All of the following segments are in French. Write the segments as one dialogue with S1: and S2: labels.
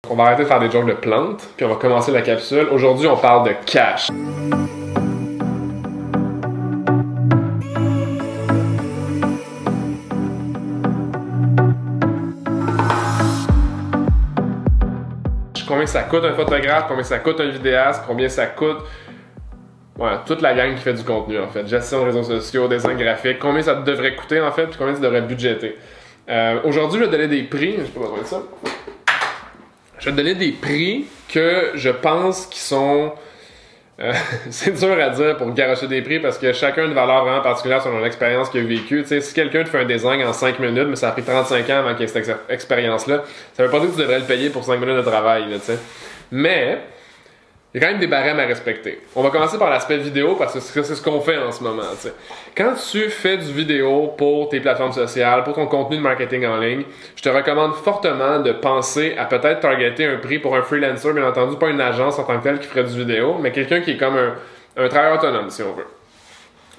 S1: On va arrêter de faire des jokes de plantes, puis on va commencer la capsule. Aujourd'hui, on parle de cash. Combien ça coûte un photographe, combien ça coûte un vidéaste, combien ça coûte... Ouais, toute la gang qui fait du contenu en fait. Gestion de réseaux sociaux, design graphique, combien ça devrait coûter en fait, puis combien tu devrais budgéter. Aujourd'hui, je vais te donner des prix, je peux pas trouver ça. Je vais te donner des prix que je pense qui sont... c'est dur à dire pour garocher des prix parce que chacun a une valeur vraiment particulière selon l'expérience qu'il a vécue. Tu sais, si quelqu'un te fait un design en 5 minutes, mais ça a pris 35 ans avant qu'il y ait cette expérience-là, ça veut pas dire que tu devrais le payer pour 5 minutes de travail, là, tu sais. Mais... il y a quand même des barèmes à respecter. On va commencer par l'aspect vidéo parce que c'est ce qu'on fait en ce moment. T'sais. Quand tu fais du vidéo pour tes plateformes sociales, pour ton contenu de marketing en ligne, je te recommande fortement de penser à peut-être targeter un prix pour un freelancer, bien entendu, pas une agence en tant que telle qui ferait du vidéo, mais quelqu'un qui est comme un travailleur autonome, si on veut.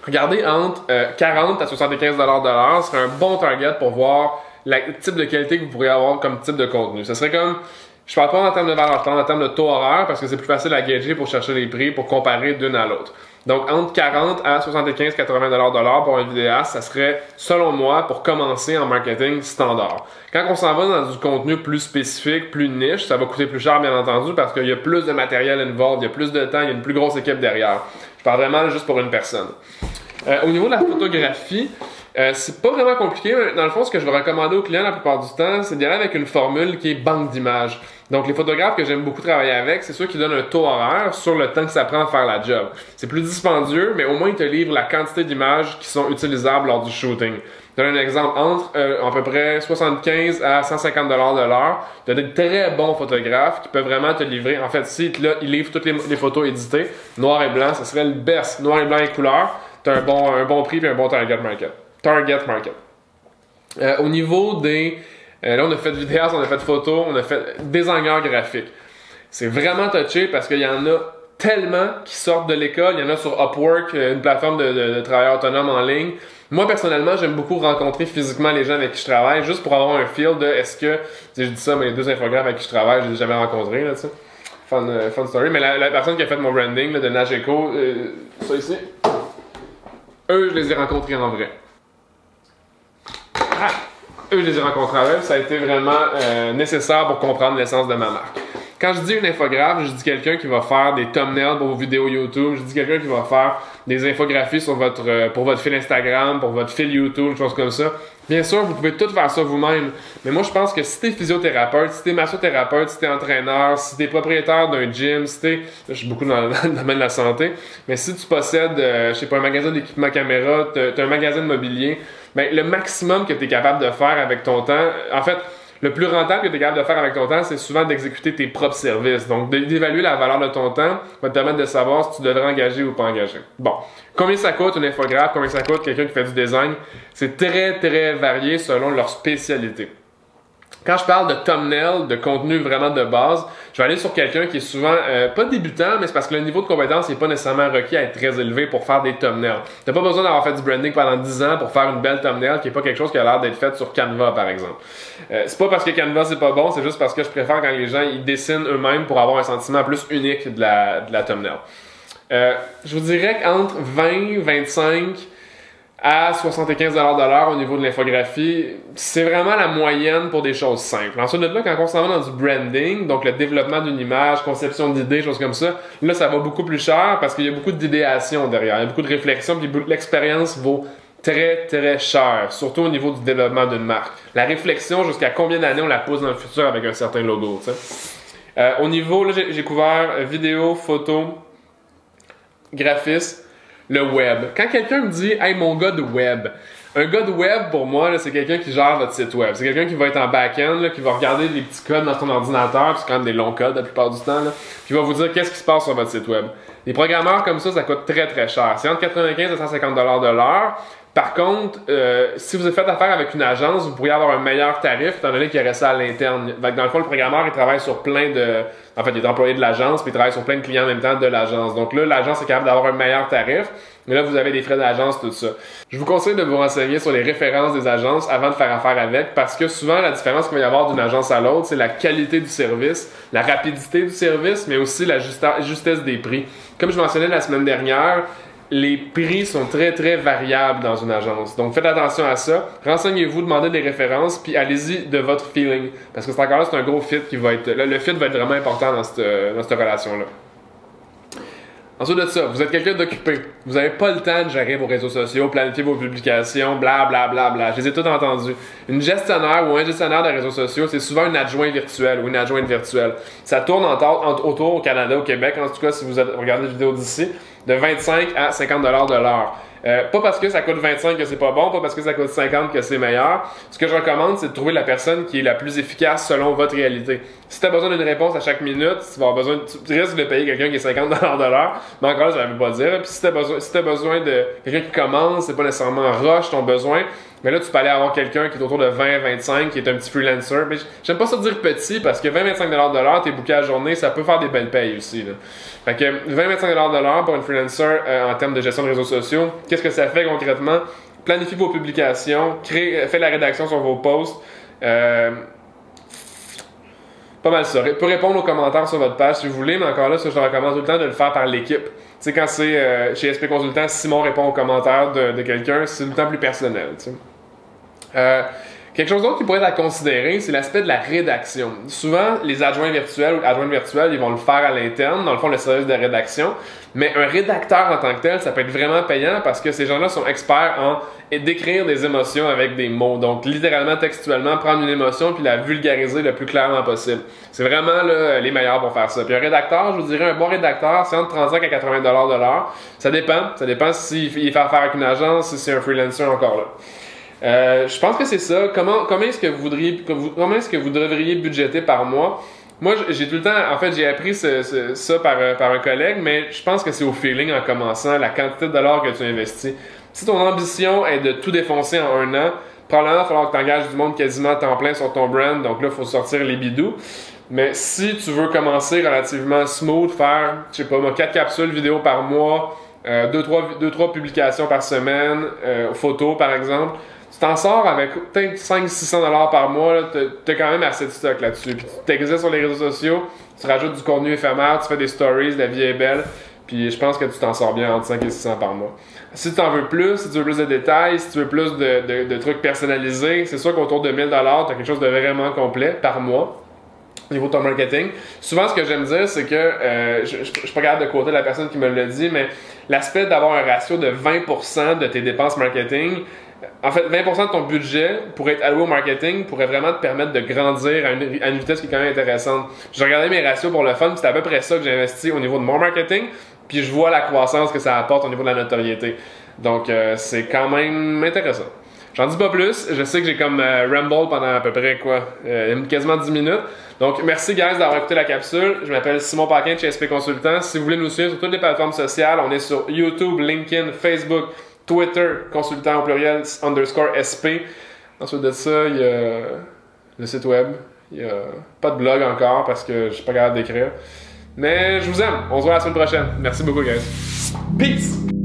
S1: Regardez entre 40 à 75$ de l'heure serait un bon target pour voir le type de qualité que vous pourriez avoir comme type de contenu. Ce serait comme... je parle pas en termes de valeur, je parle en termes de taux horaire parce que c'est plus facile à gager pour chercher les prix, pour comparer d'une à l'autre. Donc, entre 40 à 75-80$ de l'heure pour un vidéaste, ça serait, selon moi, pour commencer en marketing standard. Quand on s'en va dans du contenu plus spécifique, plus niche, ça va coûter plus cher, bien entendu, parce qu'il y a plus de matériel involved, il y a plus de temps, il y a une plus grosse équipe derrière. Je parle vraiment juste pour une personne. Au niveau de la photographie, c'est pas vraiment compliqué, mais dans le fond, ce que je vais recommander aux clients la plupart du temps, c'est d'y aller avec une formule qui est banque d'images. Donc, les photographes que j'aime beaucoup travailler avec, c'est ceux qui donnent un taux horaire sur le temps que ça prend à faire la job. C'est plus dispendieux, mais au moins, ils te livrent la quantité d'images qui sont utilisables lors du shooting. Je donne un exemple, entre à peu près 75 à 150$ de l'heure, tu as des très bons photographes qui peuvent vraiment te livrer. En fait, si là, ils livrent toutes les photos éditées, noir et blanc, ça serait le best. Noir et blanc et couleur, tu as un bon prix et un bon target market. Au niveau des... là, on a fait vidéas, on a fait photos, on a fait designer graphique. C'est vraiment touché parce qu'il y en a tellement qui sortent de l'école. Il y en a sur Upwork, une plateforme de travailleurs autonomes en ligne. Moi, personnellement, j'aime beaucoup rencontrer physiquement les gens avec qui je travaille, juste pour avoir un feel de est-ce que... je dis ça, mais les deux infographes avec qui je travaille, je les ai jamais rencontrés, là, tu sais. Fun story. Mais la personne qui a fait mon branding, là, de Nageco, ça ici, eux, je les ai rencontrés en vrai. Eux, je les ai rencontrés avec, ça a été vraiment nécessaire pour comprendre l'essence de ma marque. Quand je dis une infographe, je dis quelqu'un qui va faire des thumbnails pour vos vidéos YouTube, je dis quelqu'un qui va faire des infographies sur pour votre fil Instagram, pour votre fil YouTube, des choses comme ça. Bien sûr, vous pouvez tout faire ça vous-même, mais moi je pense que si t'es physiothérapeute, si t'es massothérapeute, si t'es entraîneur, si t'es propriétaire d'un gym, si t'es... je suis beaucoup dans le domaine de la santé, mais si tu possèdes, je sais pas, un magasin d'équipement caméra, t'as un magasin de mobilier, ben, le maximum que tu es capable de faire avec ton temps, en fait, le plus rentable que tu es capable de faire avec ton temps, c'est souvent d'exécuter tes propres services. Donc, d'évaluer la valeur de ton temps va te permettre de savoir si tu devrais engager ou pas engager. Bon, combien ça coûte une infographe, combien ça coûte quelqu'un qui fait du design? C'est très, très varié selon leur spécialité. Quand je parle de thumbnail, de contenu vraiment de base, je vais aller sur quelqu'un qui est souvent, pas débutant, mais c'est parce que le niveau de compétence n'est pas nécessairement requis à être très élevé pour faire des thumbnails. Tu n'as pas besoin d'avoir fait du branding pendant 10 ans pour faire une belle thumbnail qui n'est pas quelque chose qui a l'air d'être fait sur Canva, par exemple. C'est pas parce que Canva c'est pas bon, c'est juste parce que je préfère quand les gens ils dessinent eux-mêmes pour avoir un sentiment plus unique de la thumbnail. Je vous dirais qu'entre 20, 25... à 75$ de l'heure au niveau de l'infographie, c'est vraiment la moyenne pour des choses simples. Ensuite de là, quand on s'en va dans du branding, donc le développement d'une image, conception d'idées, choses comme ça, là, ça va beaucoup plus cher parce qu'il y a beaucoup d'idéation derrière, il y a beaucoup de réflexion, puis l'expérience vaut très, très cher, surtout au niveau du développement d'une marque. La réflexion, jusqu'à combien d'années on la pose dans le futur avec un certain logo, tu sais. Au niveau, là, j'ai couvert vidéo, photo, graphisme, le web. Quand quelqu'un me dit « Hey, mon gars de web », un gars de web, pour moi, là, c'est quelqu'un qui gère votre site web. C'est quelqu'un qui va être en back-end, là, qui va regarder les petits codes dans ton ordinateur, puis c'est quand même des longs codes la plupart du temps, là, puis va vous dire qu'est-ce qui se passe sur votre site web. Les programmeurs comme ça coûte très très cher. C'est entre 95 et 150$ de l'heure. Par contre, si vous faites affaire avec une agence, vous pourriez avoir un meilleur tarif étant donné qu'il y aurait ça à l'interne. Dans le fond, le programmeur, il travaille sur plein de... En fait, il est employé de l'agence, puis il travaille sur plein de clients en même temps de l'agence. Donc là, l'agence est capable d'avoir un meilleur tarif, mais là, vous avez des frais d'agence, tout ça. Je vous conseille de vous renseigner sur les références des agences avant de faire affaire avec, parce que souvent, la différence qu'il va y avoir d'une agence à l'autre, c'est la qualité du service, la rapidité du service, mais aussi la justesse des prix. Comme je mentionnais la semaine dernière, les prix sont très très variables dans une agence. Donc faites attention à ça. Renseignez-vous, demandez des références, puis allez-y de votre feeling. Parce que c'est encore là, c'est un gros fit qui va être... Le fit va être vraiment important dans cette relation-là. Ensuite de ça, vous êtes quelqu'un d'occupé. Vous n'avez pas le temps de gérer vos réseaux sociaux, planifier vos publications, bla bla bla bla. Je les ai tous entendus. Une gestionnaire ou un gestionnaire de réseaux sociaux, c'est souvent un adjoint virtuel ou une adjointe virtuelle. Ça tourne autour au Canada, au Québec, en tout cas si vous regardez la vidéo d'ici, de 25 à 50 $ de l'heure. Pas parce que ça coûte 25 que c'est pas bon, pas parce que ça coûte 50 que c'est meilleur. Ce que je recommande, c'est de trouver la personne qui est la plus efficace selon votre réalité. Si tu as besoin d'une réponse à chaque minute, tu risques de payer quelqu'un qui est 50 $ de l'heure, mais encore là, ça ne veut pas dire. Puis si tu as besoin de quelqu'un qui commence, c'est pas nécessairement rush ton besoin, mais là, tu peux aller avoir quelqu'un qui est autour de 20-25, qui est un petit freelancer. Mais j'aime pas ça dire petit, parce que 20-25 $ de l'heure, t'es booké à la journée, ça peut faire des belles payes aussi, là. Fait que 20-25 $ de l'heure pour une freelancer en termes de gestion de réseaux sociaux, qu'est-ce que ça fait concrètement? Planifie vos publications, fais la rédaction sur vos posts. Pas mal ça. Peut répondre aux commentaires sur votre page si vous voulez, mais encore là, ça, je recommande tout le temps de le faire par l'équipe. Tu sais, quand c'est chez SP Consultant, Simon répond aux commentaires de quelqu'un, c'est tout le temps plus personnel, tu sais. Quelque chose d'autre qui pourrait être à considérer, c'est l'aspect de la rédaction. Souvent, les adjoints virtuels ou adjointes virtuelles, ils vont le faire à l'interne, dans le fond, le service de rédaction. Mais un rédacteur en tant que tel, ça peut être vraiment payant parce que ces gens-là sont experts en décrire des émotions avec des mots. Donc, littéralement, textuellement, prendre une émotion puis la vulgariser le plus clairement possible. C'est vraiment là, les meilleurs pour faire ça. Puis un rédacteur, je vous dirais, un bon rédacteur, c'est entre 35 à 80 $ de l'heure. Ça dépend. Ça dépend s'il fait affaire avec une agence, si c'est un freelancer encore là. Je pense que c'est ça. Comment est-ce que vous devriez budgéter par mois? Moi, j'ai tout le temps, en fait, j'ai appris ça par un collègue, mais je pense que c'est au feeling en commençant, la quantité de dollars que tu investis. Si ton ambition est de tout défoncer en un an, probablement il va falloir que tu engages du monde quasiment à temps plein sur ton brand, donc là, il faut sortir les bidous. Mais si tu veux commencer relativement smooth, faire, je sais pas, 4 capsules vidéo par mois, 2-3 publications par semaine, photos par exemple, tu t'en sors avec peut-être 500-600 $ par mois, tu as quand même assez de stock là-dessus. Puis tu t'exerces sur les réseaux sociaux, tu rajoutes du contenu éphémère, tu fais des stories, la vie est belle, puis je pense que tu t'en sors bien entre 5 et 600 par mois. Si tu en veux plus, si tu veux plus de détails, si tu veux plus de trucs personnalisés, c'est sûr qu'autour de 1000 $, tu as quelque chose de vraiment complet par mois. Au niveau de ton marketing. Souvent, ce que j'aime dire, c'est que, je suis pas capable de quoter la personne qui me l'a dit, mais l'aspect d'avoir un ratio de 20% de tes dépenses marketing, en fait, 20% de ton budget pour être alloué au marketing pourrait vraiment te permettre de grandir à une vitesse qui est quand même intéressante. J'ai regardé mes ratios pour le fun, c'est à peu près ça que j'ai investi au niveau de mon marketing, puis je vois la croissance que ça apporte au niveau de la notoriété. Donc, c'est quand même intéressant. J'en dis pas plus, je sais que j'ai comme ramble pendant à peu près quasiment 10 minutes. Donc merci guys d'avoir écouté la capsule. Je m'appelle Simon Paquin de chez SP Consultant. Si vous voulez nous suivre sur toutes les plateformes sociales, on est sur YouTube, LinkedIn, Facebook, Twitter, consultant au pluriel _SP. Ensuite de ça, il y a le site web. Il n'y a pas de blog encore parce que je suis pas capable d'écrire. Mais je vous aime. On se voit la semaine prochaine. Merci beaucoup guys. Peace!